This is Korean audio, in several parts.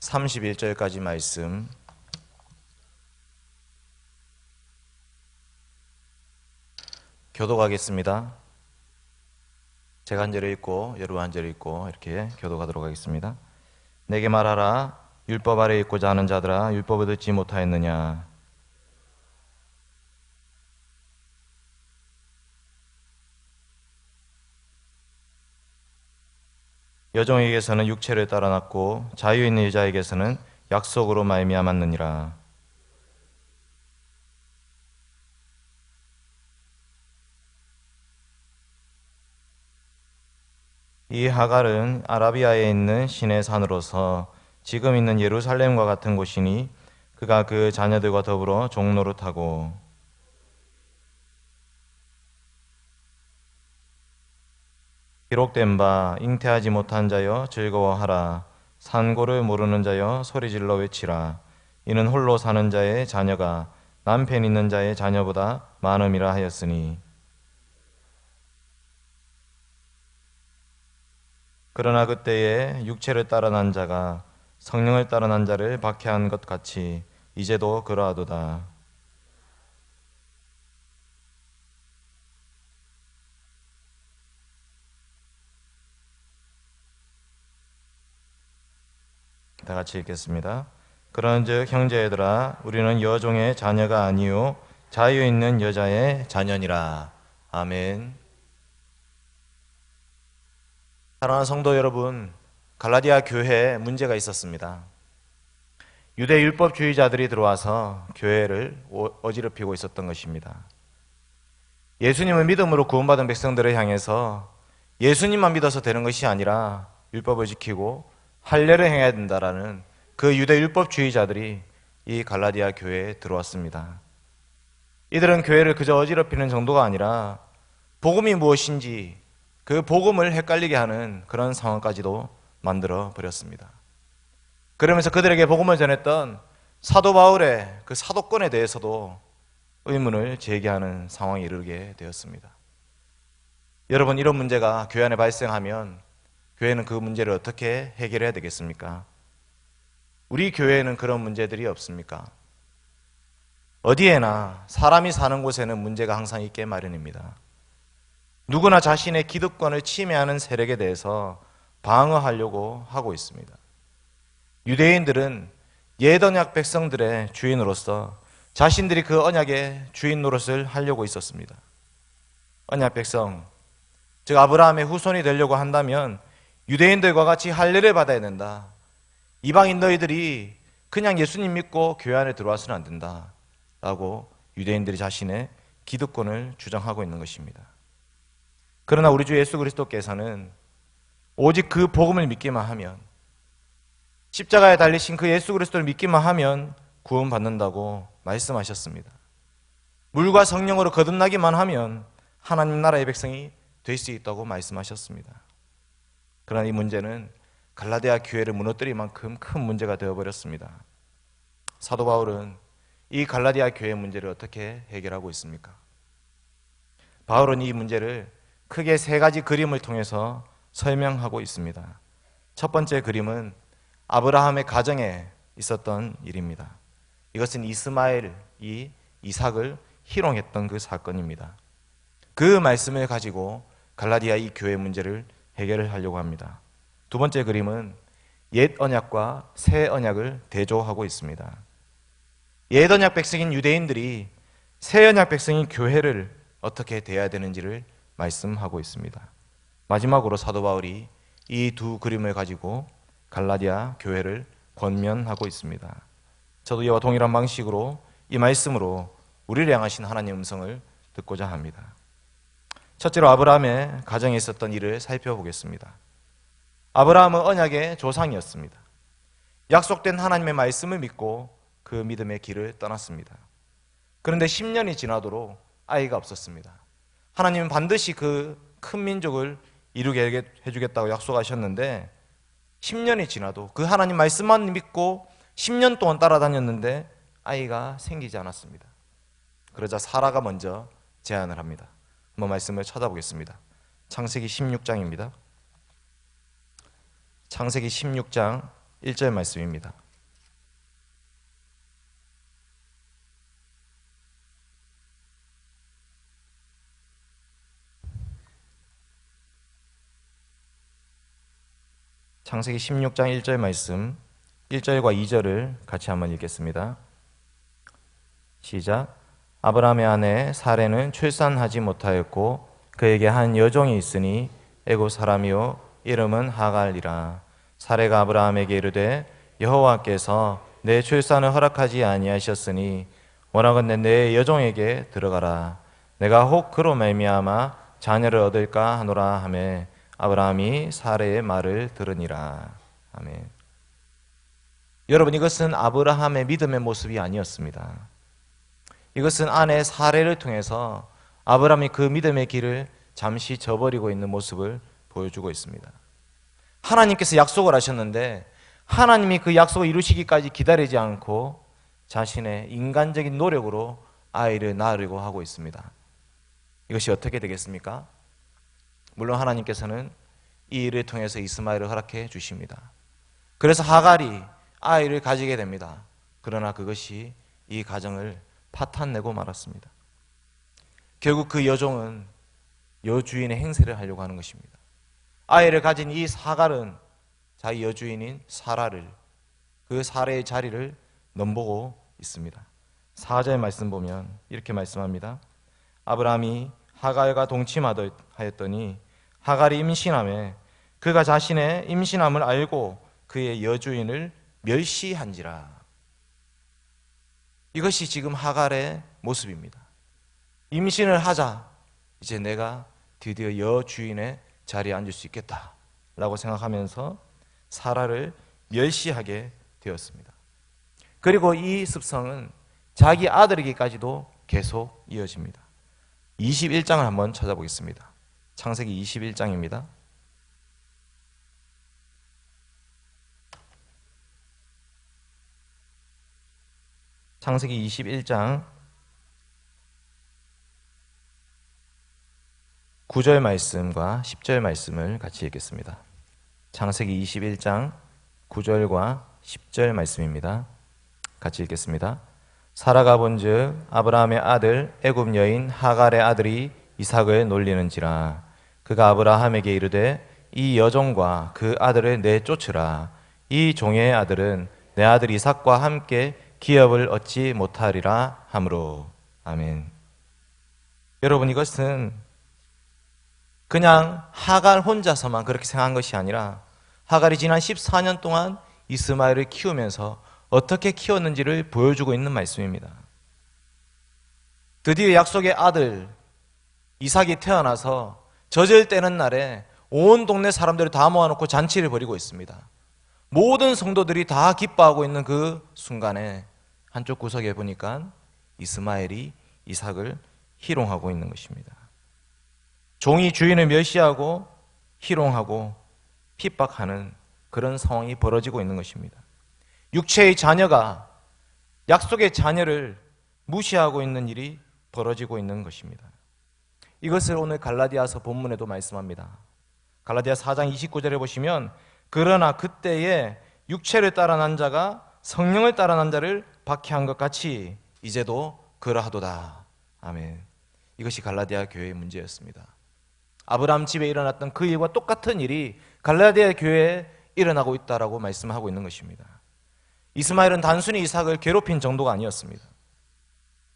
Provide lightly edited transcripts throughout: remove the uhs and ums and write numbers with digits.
31절까지 말씀 교독하겠습니다. 제가 한 절을 읽고 여러분 한 절을 읽고 이렇게 교독하도록 하겠습니다. 내게 말하라. 율법 아래 있고자 하는 자들아, 율법을 듣지 못하였느냐? 여종에게서는 육체를 따라 났고 자유 있는 여자에게서는 약속으로 말미암았느니라. 이 하갈은 아라비아에 있는 신의 산으로서 지금 있는 예루살렘과 같은 곳이니 그가 그 자녀들과 더불어 종노릇하고 기록된 바 잉태하지 못한 자여 즐거워하라. 산고를 모르는 자여 소리질러 외치라. 이는 홀로 사는 자의 자녀가 남편 있는 자의 자녀보다 많음이라 하였으니. 그러나 그때에 육체를 따라 난 자가 성령을 따라 난 자를 박해한 것 같이 이제도 그러하도다. 다 같이 읽겠습니다. 그런즉 형제들아, 우리는 여종의 자녀가 아니요 자유 있는 여자의 자녀니라. 아멘. 사랑하는 성도 여러분, 갈라디아 교회에 문제가 있었습니다. 유대 율법주의자들이 들어와서 교회를 어지럽히고 있었던 것입니다. 예수님을 믿음으로 구원받은 백성들을 향해서 예수님만 믿어서 되는 것이 아니라 율법을 지키고 할례를 행해야 된다라는 그 유대 율법주의자들이 이 갈라디아 교회에 들어왔습니다. 이들은 교회를 그저 어지럽히는 정도가 아니라 복음이 무엇인지 그 복음을 헷갈리게 하는 그런 상황까지도 만들어 버렸습니다. 그러면서 그들에게 복음을 전했던 사도 바울의 그 사도권에 대해서도 의문을 제기하는 상황에 이르게 되었습니다. 여러분, 이런 문제가 교회 안에 발생하면 교회는 그 문제를 어떻게 해결해야 되겠습니까? 우리 교회에는 그런 문제들이 없습니까? 어디에나 사람이 사는 곳에는 문제가 항상 있게 마련입니다. 누구나 자신의 기득권을 침해하는 세력에 대해서 방어하려고 하고 있습니다. 유대인들은 옛 언약 백성들의 주인으로서 자신들이 그 언약의 주인 노릇을 하려고 있었습니다. 언약 백성, 즉 아브라함의 후손이 되려고 한다면 유대인들과 같이 할례를 받아야 된다. 이방인 너희들이 그냥 예수님 믿고 교회 안에 들어와서는 안 된다 라고 유대인들이 자신의 기득권을 주장하고 있는 것입니다. 그러나 우리 주 예수 그리스도께서는 오직 그 복음을 믿기만 하면, 십자가에 달리신 그 예수 그리스도를 믿기만 하면 구원받는다고 말씀하셨습니다. 물과 성령으로 거듭나기만 하면 하나님 나라의 백성이 될 수 있다고 말씀하셨습니다. 그러나 이 문제는 갈라디아 교회를 무너뜨릴 만큼 큰 문제가 되어버렸습니다. 사도 바울은 이 갈라디아 교회의 문제를 어떻게 해결하고 있습니까? 바울은 이 문제를 크게 세 가지 그림을 통해서 설명하고 있습니다. 첫 번째 그림은 아브라함의 가정에 있었던 일입니다. 이것은 이스마엘이 이삭을 희롱했던 그 사건입니다. 그 말씀을 가지고 갈라디아 이 교회 문제를 해결을 하려고 합니다. 두 번째 그림은 옛 언약과 새 언약을 대조하고 있습니다. 옛 언약 백성인 유대인들이 새 언약 백성인 교회를 어떻게 대해야 되는지를 말씀하고 있습니다. 마지막으로 사도 바울이 이 두 그림을 가지고 갈라디아 교회를 권면하고 있습니다. 저도 이와 동일한 방식으로 이 말씀으로 우리를 향하신 하나님의 음성을 듣고자 합니다. 첫째로 아브라함의 가정에 있었던 일을 살펴보겠습니다. 아브라함은 언약의 조상이었습니다. 약속된 하나님의 말씀을 믿고 그 믿음의 길을 떠났습니다. 그런데 10년이 지나도록 아이가 없었습니다. 하나님은 반드시 그 큰 민족을 이루게 해주겠다고 약속하셨는데 10년이 지나도 그 하나님 말씀만 믿고 10년 동안 따라다녔는데 아이가 생기지 않았습니다. 그러자 사라가 먼저 제안을 합니다. 한번 말씀을 찾아보겠습니다. 창세기 16장입니다. 창세기 16장 1절 말씀입니다. 창세기 16장 1절 말씀 1절과 2절을 같이 한번 읽겠습니다. 시작. 아브라함의 아내 사레는 출산하지 못하였고 그에게 한 여종이 있으니 애굽 사람이요 이름은 하갈이라. 사레가 아브라함에게 이르되 여호와께서 내 출산을 허락하지 아니하셨으니 원하건대 내 여종에게 들어가라. 내가 혹 그로 말미암아 자녀를 얻을까 하노라 하매 아브라함이 사레의 말을 들으니라. 아멘. 여러분, 이것은 아브라함의 믿음의 모습이 아니었습니다. 이것은 아내 사레를 통해서 아브라함이 그 믿음의 길을 잠시 저버리고 있는 모습을 보여주고 있습니다. 하나님께서 약속을 하셨는데 하나님이 그 약속을 이루시기까지 기다리지 않고 자신의 인간적인 노력으로 아이를 낳으려고 하고 있습니다. 이것이 어떻게 되겠습니까? 물론 하나님께서는 이 일을 통해서 이스마엘을 허락해 주십니다. 그래서 하갈이 아이를 가지게 됩니다. 그러나 그것이 이 가정을 파탄내고 말았습니다. 결국 그 여종은 여주인의 행세를 하려고 하는 것입니다. 아이를 가진 이 하갈은 자기 여주인인 사라를, 그 사라의 자리를 넘보고 있습니다. 4절 말씀 보면 이렇게 말씀합니다. 아브라함이 하갈과 동침하였더니 하갈이 임신하매 그가 자신의 임신함을 알고 그의 여주인을 멸시한지라. 이것이 지금 하갈의 모습입니다. 임신을 하자 이제 내가 드디어 여주인의 자리에 앉을 수 있겠다라고 생각하면서 사라를 멸시하게 되었습니다. 그리고 이 습성은 자기 아들에게까지도 계속 이어집니다. 21장을 한번 찾아보겠습니다. 창세기 21장입니다. 창세기 21장 9절 말씀과 10절 말씀을 같이 읽겠습니다. 창세기 21장 9절과 10절 말씀입니다. 같이 읽겠습니다. 사라가 본즉 아브라함의 아들 애굽 여인 하갈의 아들이 이삭을 놀리는지라. 그가 아브라함에게 이르되 이 여종과 그 아들을 내쫓으라. 이 종의 아들은 내 아들 이삭과 함께 기업을 얻지 못하리라 하므로. 아멘. 여러분, 이것은 그냥 하갈 혼자서만 그렇게 생각한 것이 아니라 하갈이 지난 14년 동안 이스마엘을 키우면서 어떻게 키웠는지를 보여주고 있는 말씀입니다. 드디어 약속의 아들 이삭이 태어나서 젖을 떼는 날에 온 동네 사람들을 다 모아놓고 잔치를 벌이고 있습니다. 모든 성도들이 다 기뻐하고 있는 그 순간에 한쪽 구석에 보니까 이스마엘이 이삭을 희롱하고 있는 것입니다. 종이 주인을 멸시하고 희롱하고 핍박하는 그런 상황이 벌어지고 있는 것입니다. 육체의 자녀가 약속의 자녀를 무시하고 있는 일이 벌어지고 있는 것입니다. 이것을 오늘 갈라디아서 본문에도 말씀합니다. 갈라디아 4장 29절에 보시면 그러나 그때에 육체를 따라 난 자가 성령을 따라 난 자를 박해한 것 같이 이제도 그러하도다. 아멘. 이것이 갈라디아 교회의 문제였습니다. 아브라함 집에 일어났던 그 일과 똑같은 일이 갈라디아 교회에 일어나고 있다라고 말씀하고 있는 것입니다. 이스마엘은 단순히 이삭을 괴롭힌 정도가 아니었습니다.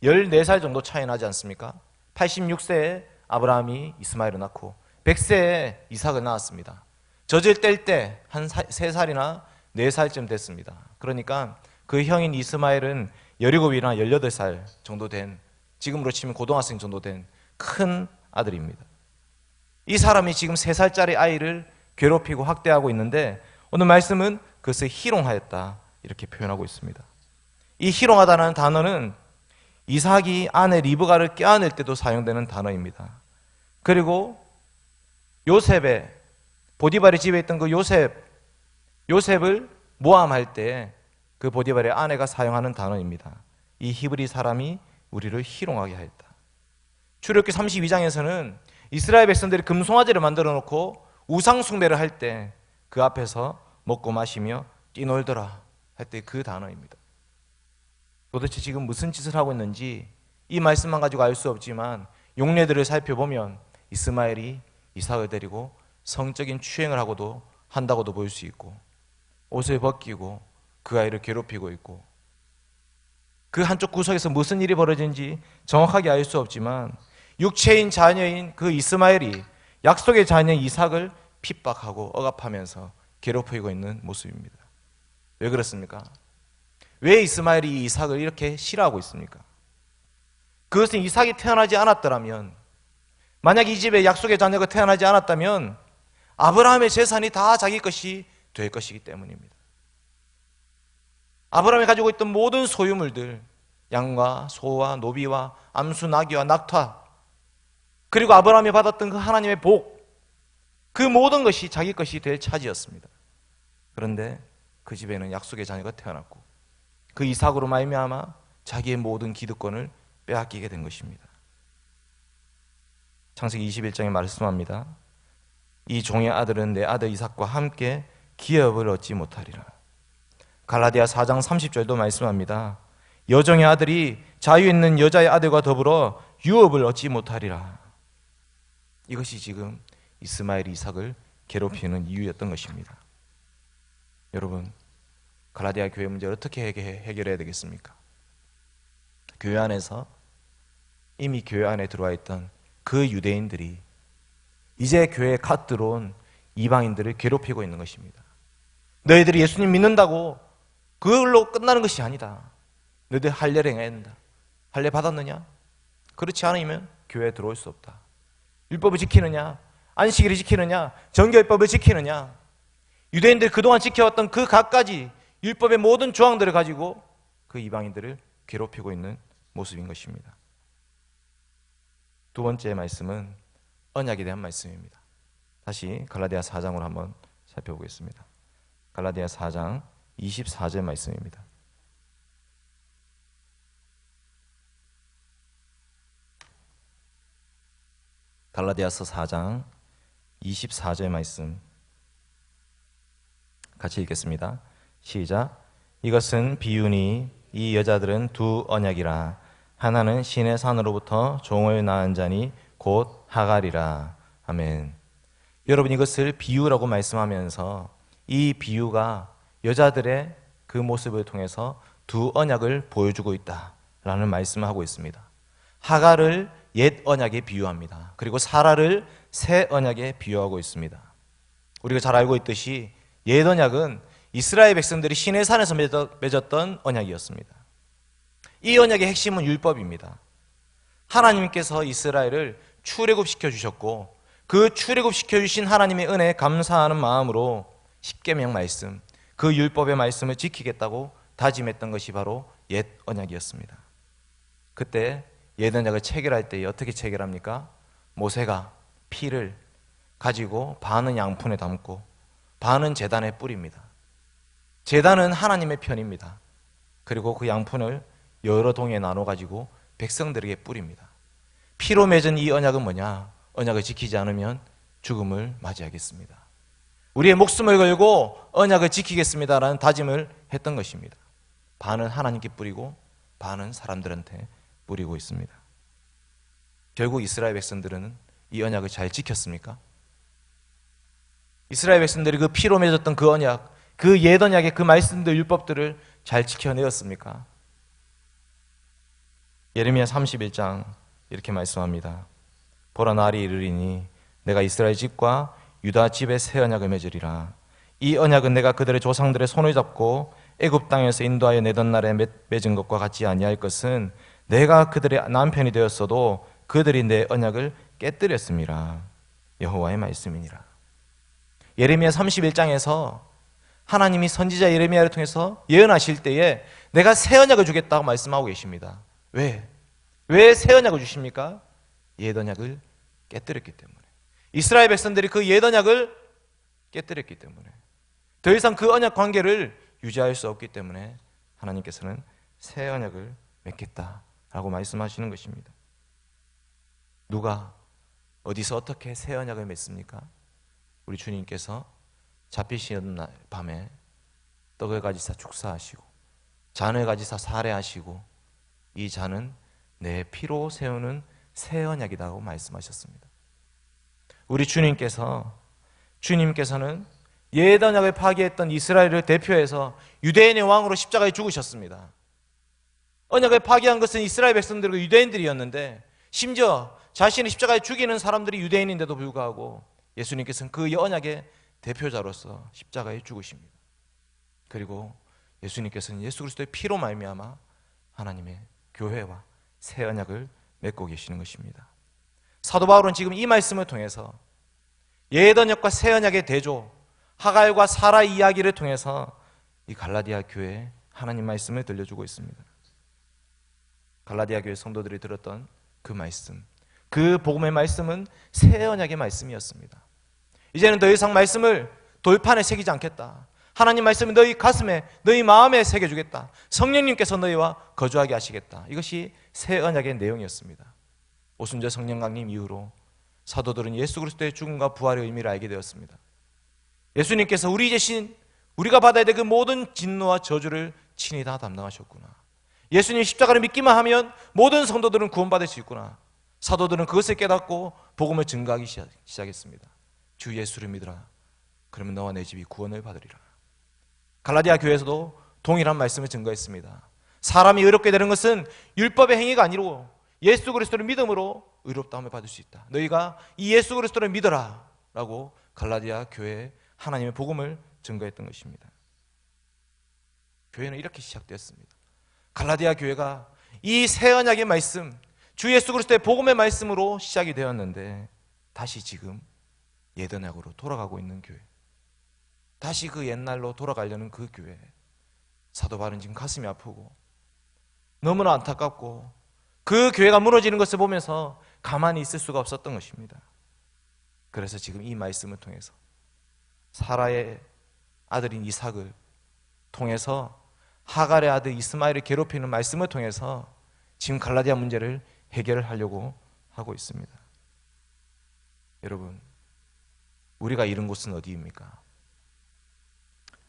14살 정도 차이 나지 않습니까? 86세에 아브라함이 이스마엘을 낳고 100세에 이삭을 낳았습니다. 젖을 뗄 때 한 3살이나 4살쯤 됐습니다. 그러니까 그 형인 이스마엘은 17이나 18살 정도 된, 지금으로 치면 고등학생 정도 된 큰 아들입니다. 이 사람이 지금 3살짜리 아이를 괴롭히고 학대하고 있는데 오늘 말씀은 그것을 희롱하였다 이렇게 표현하고 있습니다. 이 희롱하다는 단어는 이삭이 아내 리브가를 껴안을 때도 사용되는 단어입니다. 그리고 요셉의 보디발의 집에 있던 그 요셉을 모함할 때 그 보디발의 아내가 사용하는 단어입니다. 이 히브리 사람이 우리를 희롱하게 하였다. 출애굽기 32장에서는 이스라엘 백성들이 금송아지를 만들어 놓고 우상 숭배를 할 때 그 앞에서 먹고 마시며 끼놀더라 했더니 그 단어입니다. 도대체 지금 무슨 짓을 하고 있는지 이 말씀만 가지고 알 수 없지만 용례들을 살펴보면 이스마엘이 이삭을 데리고 성적인 추행을 하고도 한다고도 볼 수 있고, 옷을 벗기고 그 아이를 괴롭히고 있고, 그 한쪽 구석에서 무슨 일이 벌어진지 정확하게 알 수 없지만 육체인 자녀인 그 이스마엘이 약속의 자녀 이삭을 핍박하고 억압하면서 괴롭히고 있는 모습입니다. 왜 그렇습니까? 왜 이스마엘이 이 이삭을 이렇게 싫어하고 있습니까? 그것은 이삭이 태어나지 않았더라면, 만약 이 집에 약속의 자녀가 태어나지 않았다면 아브라함의 재산이 다 자기 것이 될 것이기 때문입니다. 아브라함이 가지고 있던 모든 소유물들, 양과 소와 노비와 암수 나귀와 낙타, 그리고 아브라함이 받았던 그 하나님의 복, 그 모든 것이 자기 것이 될 차지였습니다. 그런데 그 집에는 약속의 자녀가 태어났고 그 이삭으로 말미암아 자기의 모든 기득권을 빼앗기게 된 것입니다. 창세기 21장에 말씀합니다. 이 종의 아들은 내 아들 이삭과 함께 기업을 얻지 못하리라. 갈라디아 4장 30절도 말씀합니다. 여종의 아들이 자유 있는 여자의 아들과 더불어 유업을 얻지 못하리라. 이것이 지금 이스마엘이 이삭을 괴롭히는 이유였던 것입니다. 여러분, 갈라디아 교회 문제를 어떻게 해결해야 되겠습니까? 교회 안에서 이미 교회 안에 들어와 있던 그 유대인들이 이제 교회에 갓 들어온 이방인들을 괴롭히고 있는 것입니다. 너희들이 예수님 믿는다고 그걸로 끝나는 것이 아니다. 너희들 할례를 행해야 된다. 할례 받았느냐? 그렇지 않으면 교회에 들어올 수 없다. 율법을 지키느냐? 안식일을 지키느냐? 정결법을 지키느냐? 유대인들이 그동안 지켜왔던 그 갖가지 율법의 모든 조항들을 가지고 그 이방인들을 괴롭히고 있는 모습인 것입니다. 두 번째 말씀은 언약에 대한 말씀입니다. 다시 갈라디아 4장으로 한번 살펴보겠습니다. 갈라디아 4장 24절 말씀입니다. 갈라디아서 4장 24절 말씀 같이 읽겠습니다. 시작. 이것은 비유니 이 여자들은 두 언약이라. 하나는 신의 산으로부터 종을 낳은 자니 곧 하갈이라. 아멘. 여러분, 이것을 비유라고 말씀하면서 이 비유가 여자들의 그 모습을 통해서 두 언약을 보여주고 있다라는 말씀을 하고 있습니다. 하갈을 옛 언약에 비유합니다. 그리고 사라를 새 언약에 비유하고 있습니다. 우리가 잘 알고 있듯이 옛 언약은 이스라엘 백성들이 시내 산에서 맺었던 언약이었습니다. 이 언약의 핵심은 율법입니다. 하나님께서 이스라엘을 출애굽시켜 주셨고 그 출애굽시켜 주신 하나님의 은혜에 감사하는 마음으로 십계명 말씀, 그 율법의 말씀을 지키겠다고 다짐했던 것이 바로 옛 언약이었습니다. 그때 옛 언약을 체결할 때 어떻게 체결합니까? 모세가 피를 가지고 반은 양푼에 담고 반은 제단에 뿌립니다. 제단은 하나님의 편입니다. 그리고 그 양푼을 여러 동에 나눠 가지고 백성들에게 뿌립니다. 피로 맺은 이 언약은 뭐냐? 언약을 지키지 않으면 죽음을 맞이하겠습니다. 우리의 목숨을 걸고 언약을 지키겠습니다라는 다짐을 했던 것입니다. 반은 하나님께 뿌리고 반은 사람들한테 뿌리고 있습니다. 결국 이스라엘 백성들은 이 언약을 잘 지켰습니까? 이스라엘 백성들이 그 피로 맺었던 그 언약, 그 옛 언약의 그 말씀들, 율법들을 잘 지켜내었습니까? 예레미야 31장 이렇게 말씀합니다. 보라, 날이 이르리니 내가 이스라엘 집과 유다 집에 새 언약을 맺으리라. 이 언약은 내가 그들의 조상들의 손을 잡고 애굽 땅에서 인도하여 내던 날에 맺은 것과 같지 아니할 것은 내가 그들의 남편이 되었어도 그들이 내 언약을 깨뜨렸음이라. 여호와의 말씀이니라. 예레미야 31장에서 하나님이 선지자 예레미야를 통해서 예언하실 때에 내가 새 언약을 주겠다고 말씀하고 계십니다. 왜? 왜 새 언약을 주십니까? 옛 언약을 깨뜨렸기 때문에. 이스라엘 백성들이 그 옛 언약을 깨뜨렸기 때문에, 더 이상 그 언약 관계를 유지할 수 없기 때문에 하나님께서는 새 언약을 맺겠다라고 말씀하시는 것입니다. 누가 어디서 어떻게 새 언약을 맺습니까? 우리 주님께서 잡히시는 날 밤에 떡을 가지사 축사하시고 잔을 가지사 살해하시고 이 잔은 내 피로 세우는 새 언약이라고 말씀하셨습니다. 우리 주님께서는 옛 언약을 파기했던 이스라엘을 대표해서 유대인의 왕으로 십자가에 죽으셨습니다. 언약을 파기한 것은 이스라엘 백성들과 유대인들이었는데 심지어 자신의 십자가에 죽이는 사람들이 유대인인데도 불구하고 예수님께서는 그 언약의 대표자로서 십자가에 죽으십니다. 그리고 예수님께서는 예수 그리스도의 피로 말미암아 하나님의 교회와 새 언약을 맺고 계시는 것입니다. 사도 바울은 지금 이 말씀을 통해서 옛 언약과 새 언약의 대조, 하갈과 사라 이야기를 통해서 이 갈라디아 교회에 하나님 말씀을 들려주고 있습니다. 갈라디아 교회 성도들이 들었던 그 말씀, 그 복음의 말씀은 새 언약의 말씀이었습니다. 이제는 더 이상 말씀을 돌판에 새기지 않겠다. 하나님 말씀을 너희 가슴에, 너희 마음에 새겨주겠다. 성령님께서 너희와 거주하게 하시겠다. 이것이 새 언약의 내용이었습니다. 오순절 성령 강림 이후로 사도들은 예수 그리스도의 죽음과 부활의 의미를 알게 되었습니다. 예수님께서 우리가 받아야 될 그 모든 진노와 저주를 친히 다 담당하셨구나. 예수님 십자가를 믿기만 하면 모든 성도들은 구원받을 수 있구나. 사도들은 그것을 깨닫고 복음을 증거하기 시작했습니다. 주 예수를 믿으라. 그러면 너와 내 집이 구원을 받으리라. 갈라디아 교회에서도 동일한 말씀을 증거했습니다. 사람이 의롭게 되는 것은 율법의 행위가 아니고 예수 그리스도를 믿음으로 의롭다함을 받을 수 있다. 너희가 이 예수 그리스도를 믿어라 라고 갈라디아 교회에 하나님의 복음을 증거했던 것입니다. 교회는 이렇게 시작되었습니다. 갈라디아 교회가 이 새 언약의 말씀, 주 예수 그리스도의 복음의 말씀으로 시작이 되었는데 다시 지금 옛 언약으로 돌아가고 있는 교회, 다시 그 옛날로 돌아가려는 그 교회, 사도 바울은 지금 가슴이 아프고 너무나 안타깝고 그 교회가 무너지는 것을 보면서 가만히 있을 수가 없었던 것입니다. 그래서 지금 이 말씀을 통해서 사라의 아들인 이삭을 통해서 하갈의 아들 이스마엘을 괴롭히는 말씀을 통해서 지금 갈라디아 문제를 해결을 하려고 하고 있습니다. 여러분, 우리가 이른 곳은 어디입니까?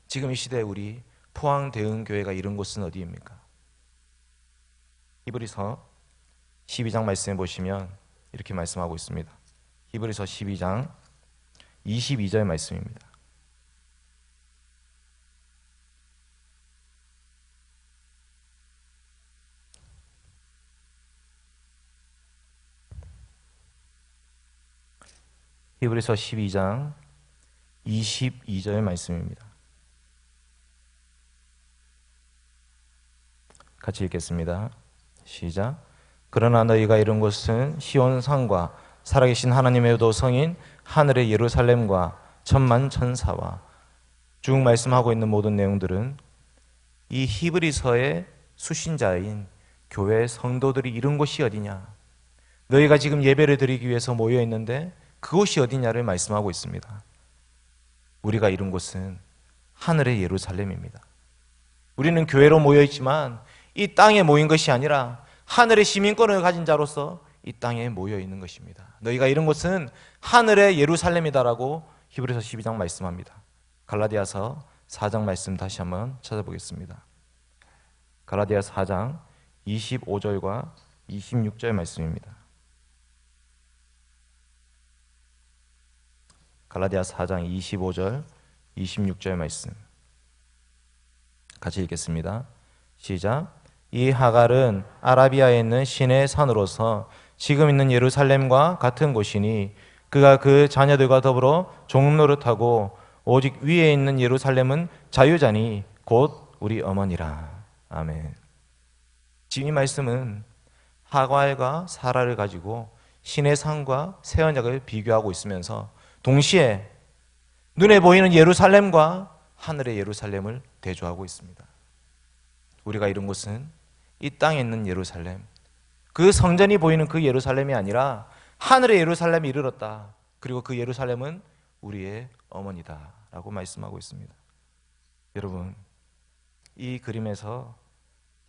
지금 이 시대에 우리 포항대흥교회가 이른 곳은 어디입니까? 히브리서 12장 말씀해 보시면 이렇게 말씀하고 있습니다. 히브리서 12장 22절 말씀입니다. 히브리서 12장 22절 말씀입니다. 같이 읽겠습니다. 시작. 그러나 너희가 이룬 것은 시온산과 살아계신 하나님의 도성인 하늘의 예루살렘과 천만 천사와 쭉 말씀하고 있는 모든 내용들은 이 히브리서의 수신자인 교회 성도들이 이룬 곳이 어디냐, 너희가 지금 예배를 드리기 위해서 모여 있는데 그곳이 어디냐를 말씀하고 있습니다. 우리가 이룬 곳은 하늘의 예루살렘입니다. 우리는 교회로 모여 있지만 이 땅에 모인 것이 아니라 하늘의 시민권을 가진 자로서 이 땅에 모여 있는 것입니다. 너희가 이룬 곳은 하늘의 예루살렘이다라고 히브리서 12장 말씀합니다. 갈라디아서 4장 말씀 다시 한번 찾아보겠습니다. 갈라디아 4장 25절과 26절 말씀입니다. 갈라디아 4장 25절 26절 말씀 같이 읽겠습니다. 시작. 이 하갈은 아라비아에 있는 신의 산으로서 지금 있는 예루살렘과 같은 곳이니 그가 그 자녀들과 더불어 종노릇하고 오직 위에 있는 예루살렘은 자유자니 곧 우리 어머니라. 아멘. 지금 이 말씀은 하갈과 사라를 가지고 신의 산과 새 언약을 비교하고 있으면서 동시에 눈에 보이는 예루살렘과 하늘의 예루살렘을 대조하고 있습니다. 우리가 이룬 곳은 이 땅에 있는 예루살렘, 그 성전이 보이는 그 예루살렘이 아니라 하늘의 예루살렘에 이르렀다. 그리고 그 예루살렘은 우리의 어머니다 라고 말씀하고 있습니다. 여러분, 이 그림에서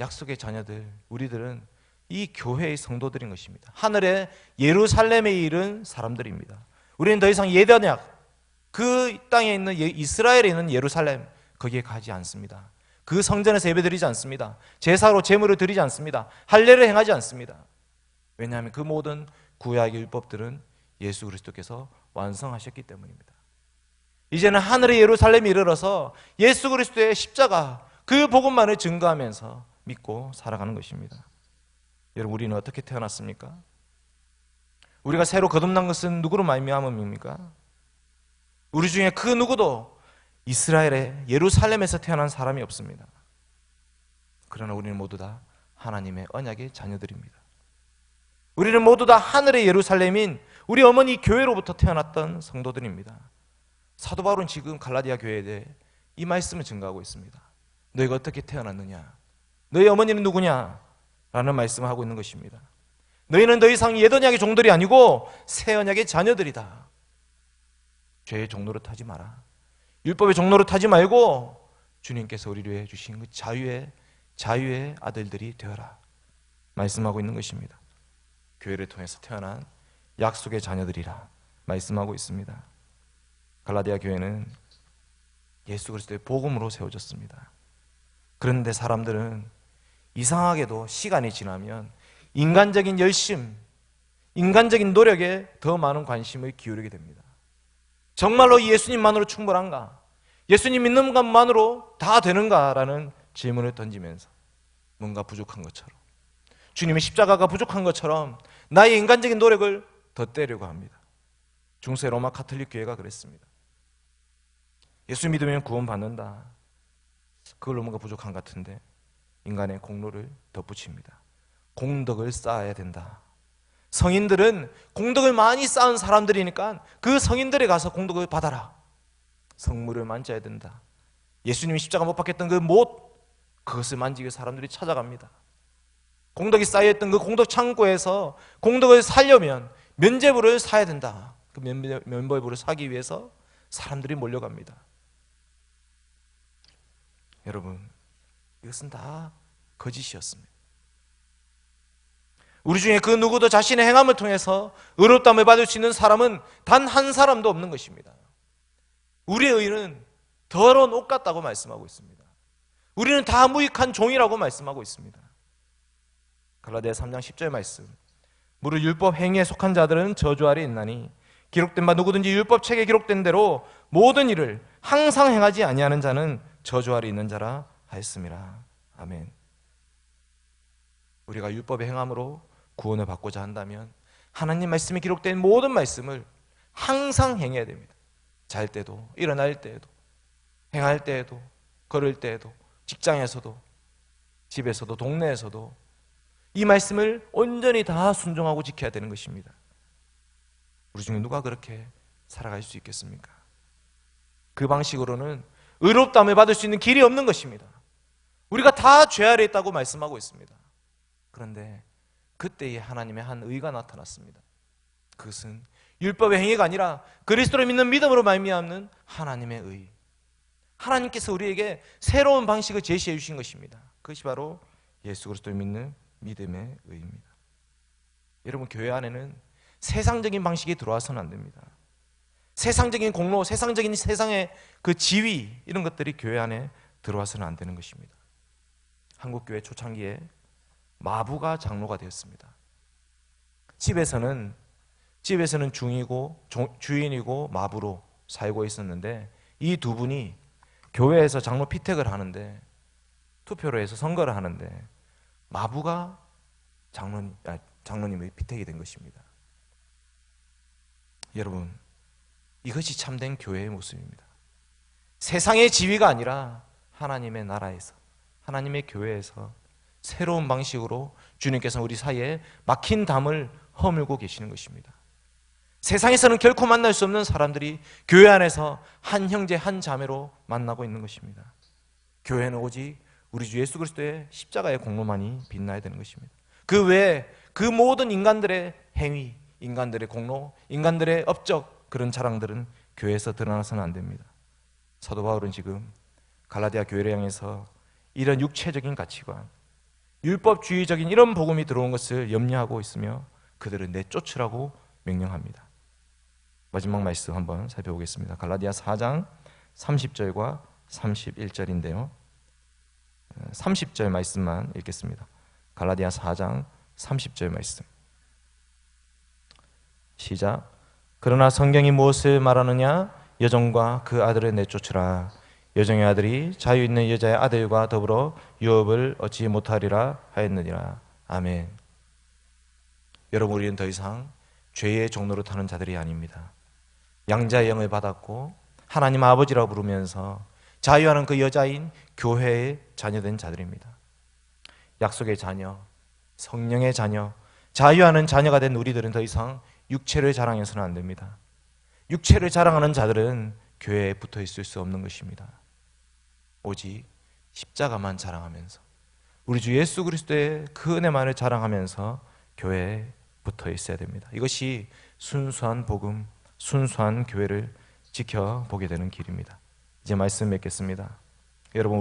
약속의 자녀들, 우리들은 이 교회의 성도들인 것입니다. 하늘의 예루살렘에 이른 사람들입니다. 우리는 더 이상 옛 언약, 그 땅에 있는 이스라엘에 있는 예루살렘, 거기에 가지 않습니다. 그 성전에서 예배드리지 않습니다. 제사로 제물을 드리지 않습니다. 할례를 행하지 않습니다. 왜냐하면 그 모든 구약의 율법들은 예수 그리스도께서 완성하셨기 때문입니다. 이제는 하늘의 예루살렘에 이르러서 예수 그리스도의 십자가, 그 복음만을 증거하면서 믿고 살아가는 것입니다. 여러분, 우리는 어떻게 태어났습니까? 우리가 새로 거듭난 것은 누구로 말미암음입니까? 우리 중에 그 누구도 이스라엘의 예루살렘에서 태어난 사람이 없습니다. 그러나 우리는 모두 다 하나님의 언약의 자녀들입니다. 우리는 모두 다 하늘의 예루살렘인 우리 어머니 교회로부터 태어났던 성도들입니다. 사도 바울은 지금 갈라디아 교회에 대해 이 말씀을 증거하고 있습니다. 너희가 어떻게 태어났느냐? 너희 어머니는 누구냐? 라는 말씀을 하고 있는 것입니다. 너희는 더 이상 옛 언약의 종들이 아니고 새 언약의 자녀들이다. 죄의 종로를 타지 마라. 율법의 종로를 타지 말고 주님께서 우리를 위해 주신 그 자유의 아들들이 되어라 말씀하고 있는 것입니다. 교회를 통해서 태어난 약속의 자녀들이라 말씀하고 있습니다. 갈라디아 교회는 예수 그리스도의 복음으로 세워졌습니다. 그런데 사람들은 이상하게도 시간이 지나면 인간적인 열심, 인간적인 노력에 더 많은 관심을 기울이게 됩니다. 정말로 예수님만으로 충분한가? 예수님 믿는 것만으로 다 되는가라는 질문을 던지면서 뭔가 부족한 것처럼, 주님의 십자가가 부족한 것처럼 나의 인간적인 노력을 덧대려고 합니다. 중세 로마 가톨릭 교회가 그랬습니다. 예수 믿으면 구원받는다. 그걸로 뭔가 부족한 것 같은데 인간의 공로를 덧붙입니다. 공덕을 쌓아야 된다. 성인들은 공덕을 많이 쌓은 사람들이니까 그 성인들에 가서 공덕을 받아라. 성물을 만져야 된다. 예수님이 십자가 못 박혔던 그 못, 그것을 만지기 위해 사람들이 찾아갑니다. 공덕이 쌓여있던 그 공덕 창고에서 공덕을 살려면 면죄부를 사야 된다. 그 면죄부를 사기 위해서 사람들이 몰려갑니다. 여러분, 이것은 다 거짓이었습니다. 우리 중에 그 누구도 자신의 행함을 통해서 의롭다함을 받을 수 있는 사람은 단 한 사람도 없는 것입니다. 우리의 의는 더러운 옷 같다고 말씀하고 있습니다. 우리는 다 무익한 종이라고 말씀하고 있습니다. 갈라디아 3장 10절 말씀, 무릇 율법 행위에 속한 자들은 저주 아래 있나니 기록된 바 누구든지 율법책에 기록된 대로 모든 일을 항상 행하지 아니하는 자는 저주 아래 있는 자라 하였음이라. 아멘. 우리가 율법의 행함으로 구원을 받고자 한다면 하나님 말씀에 기록된 모든 말씀을 항상 행해야 됩니다. 잘 때도, 일어날 때에도, 행할 때에도, 걸을 때에도, 직장에서도, 집에서도, 동네에서도 이 말씀을 온전히 다 순종하고 지켜야 되는 것입니다. 우리 중에 누가 그렇게 살아갈 수 있겠습니까? 그 방식으로는 의롭다함을 받을 수 있는 길이 없는 것입니다. 우리가 다 죄 아래 있다고 말씀하고 있습니다. 그런데 그때에 하나님의 한 의가 나타났습니다. 그것은 율법의 행위가 아니라 그리스도를 믿는 믿음으로 말미암는 하나님의 의. 하나님께서 우리에게 새로운 방식을 제시해 주신 것입니다. 그것이 바로 예수 그리스도를 믿는 믿음의 의입니다. 여러분, 교회 안에는 세상적인 방식이 들어와서는 안 됩니다. 세상적인 공로, 세상적인 세상의 그 지위, 이런 것들이 교회 안에 들어와서는 안 되는 것입니다. 한국교회 초창기에 마부가 장로가 되었습니다. 집에서는 주인이고 마부로 살고 있었는데 이 두 분이 교회에서 장로 피택을 하는데, 투표를 해서 선거를 하는데 마부가 장로님의 피택이 된 것입니다. 여러분, 이것이 참된 교회의 모습입니다. 세상의 지위가 아니라 하나님의 나라에서, 하나님의 교회에서 새로운 방식으로 주님께서 우리 사이에 막힌 담을 허물고 계시는 것입니다. 세상에서는 결코 만날 수 없는 사람들이 교회 안에서 한 형제 한 자매로 만나고 있는 것입니다. 교회는 오직 우리 주 예수 그리스도의 십자가의 공로만이 빛나야 되는 것입니다. 그 외에 그 모든 인간들의 행위, 인간들의 공로, 인간들의 업적, 그런 자랑들은 교회에서 드러나서는 안 됩니다. 사도 바울은 지금 갈라디아 교회를 향해서 이런 육체적인 가치관, 율법주의적인 이런 복음이 들어온 것을 염려하고 있으며 그들을 내쫓으라고 명령합니다. 마지막 말씀 한번 살펴보겠습니다. 갈라디아 4장 30절과 31절인데요. 30절 말씀만 읽겠습니다. 갈라디아 4장 30절 말씀. 시작. 그러나 성경이 무엇을 말하느냐? 여종과 그 아들을 내쫓으라. 여종의 아들이 자유 있는 여자의 아들과 더불어 유업을 얻지 못하리라 하였느니라. 아멘. 여러분, 우리는 더 이상 죄의 종로로 타는 자들이 아닙니다. 양자의 영을 받았고 하나님 아버지라고 부르면서 자유하는 그 여자인 교회의 자녀된 자들입니다. 약속의 자녀, 성령의 자녀, 자유하는 자녀가 된 우리들은 더 이상 육체를 자랑해서는 안 됩니다. 육체를 자랑하는 자들은 교회에 붙어 있을 수 없는 것입니다. 오직 십자가만 자랑하면서 우리 주 예수 그리스도의 그 은혜만을 자랑하면서 교회에 붙어 있어야 됩니다. 이것이 순수한 복음, 순수한 교회를 지켜보게 되는 길입니다. 이제 말씀 맺겠습니다. 여러분,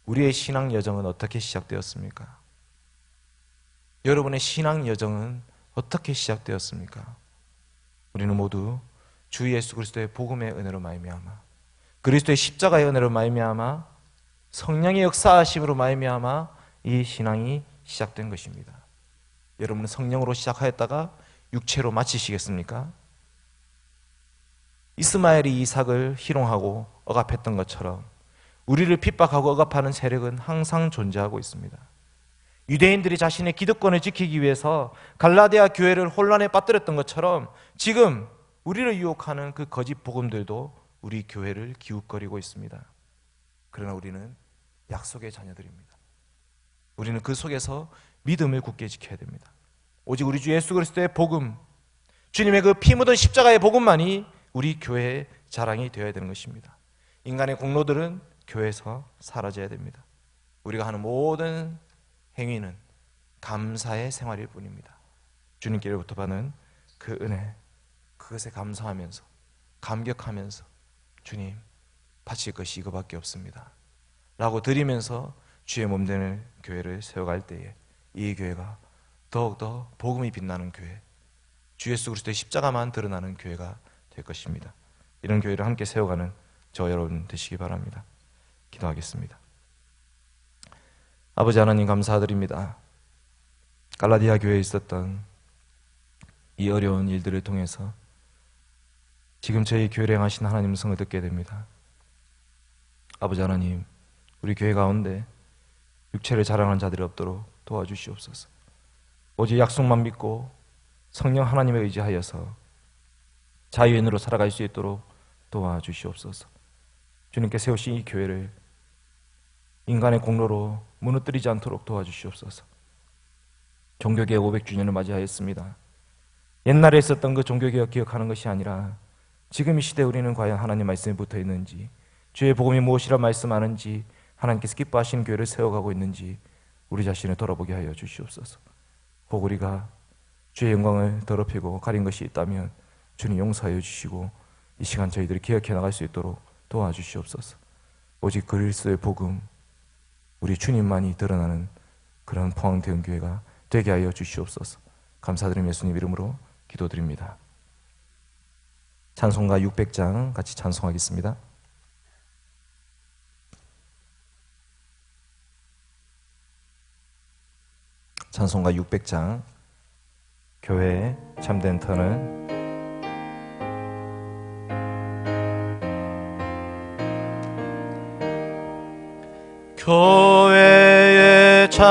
우리의 신앙 여정은 어떻게 시작되었습니까? 여러분의 신앙 여정은 어떻게 시작되었습니까? 우리는 모두 주 예수 그리스도의 복음의 은혜로 말미암아, 그리스도의 십자가의 은혜로 말미암아, 성령의 역사하심으로 말미암아 이 신앙이 시작된 것입니다. 여러분은 성령으로 시작하였다가 육체로 마치시겠습니까? 이스마엘이 이삭을 희롱하고 억압했던 것처럼 우리를 핍박하고 억압하는 세력은 항상 존재하고 있습니다. 유대인들이 자신의 기득권을 지키기 위해서 갈라디아 교회를 혼란에 빠뜨렸던 것처럼 지금 우리를 유혹하는 그 거짓 복음들도 우리 교회를 기웃거리고 있습니다. 그러나 우리는 약속의 자녀들입니다. 우리는 그 속에서 믿음을 굳게 지켜야 됩니다. 오직 우리 주 예수 그리스도의 복음, 주님의 그 피 묻은 십자가의 복음만이 우리 교회의 자랑이 되어야 되는 것입니다. 인간의 공로들은 교회에서 사라져야 됩니다. 우리가 하는 모든 행위는 감사의 생활일 뿐입니다. 주님께로부터 받는 그 은혜, 그것에 감사하면서 감격하면서 주님, 바칠 것이 이거밖에 없습니다 라고 드리면서 주의 몸되는 교회를 세워갈 때에 이 교회가 더욱더 복음이 빛나는 교회, 주 예수 그리스도의 십자가만 드러나는 교회가 될 것입니다. 이런 교회를 함께 세워가는 저 여러분 되시기 바랍니다. 기도하겠습니다. 아버지 하나님, 감사드립니다. 갈라디아 교회에 있었던 이 어려운 일들을 통해서 지금 저희 교회를 행하신 하나님 성을 듣게 됩니다. 아버지 하나님, 우리 교회 가운데 육체를 자랑하는 자들이 없도록 도와주시옵소서. 오직 약속만 믿고 성령 하나님에 의지하여서 자유인으로 살아갈 수 있도록 도와주시옵소서. 주님께 세우신 이 교회를 인간의 공로로 무너뜨리지 않도록 도와주시옵소서. 종교개혁 500주년을 맞이하였습니다. 옛날에 있었던 그 종교개혁 기억하는 것이 아니라 지금 이 시대에 우리는 과연 하나님 말씀에 붙어 있는지, 주의 복음이 무엇이라 말씀하는지, 하나님께서 기뻐하시는 교회를 세워가고 있는지 우리 자신을 돌아보게 하여 주시옵소서. 혹 우리가 주의 영광을 더럽히고 가린 것이 있다면 주님 용서하여 주시고 이 시간 저희들이 기억해 나갈 수 있도록 도와주시옵소서. 오직 그리스도의 복음, 우리 주님만이 드러나는 그런 포항대원 교회가 되게 하여 주시옵소서. 감사드리며 예수님 이름으로 기도드립니다. 찬송가 600장 같이 찬송하겠습니다. 찬송가 600장, 교회의 참된 터는 교회의 참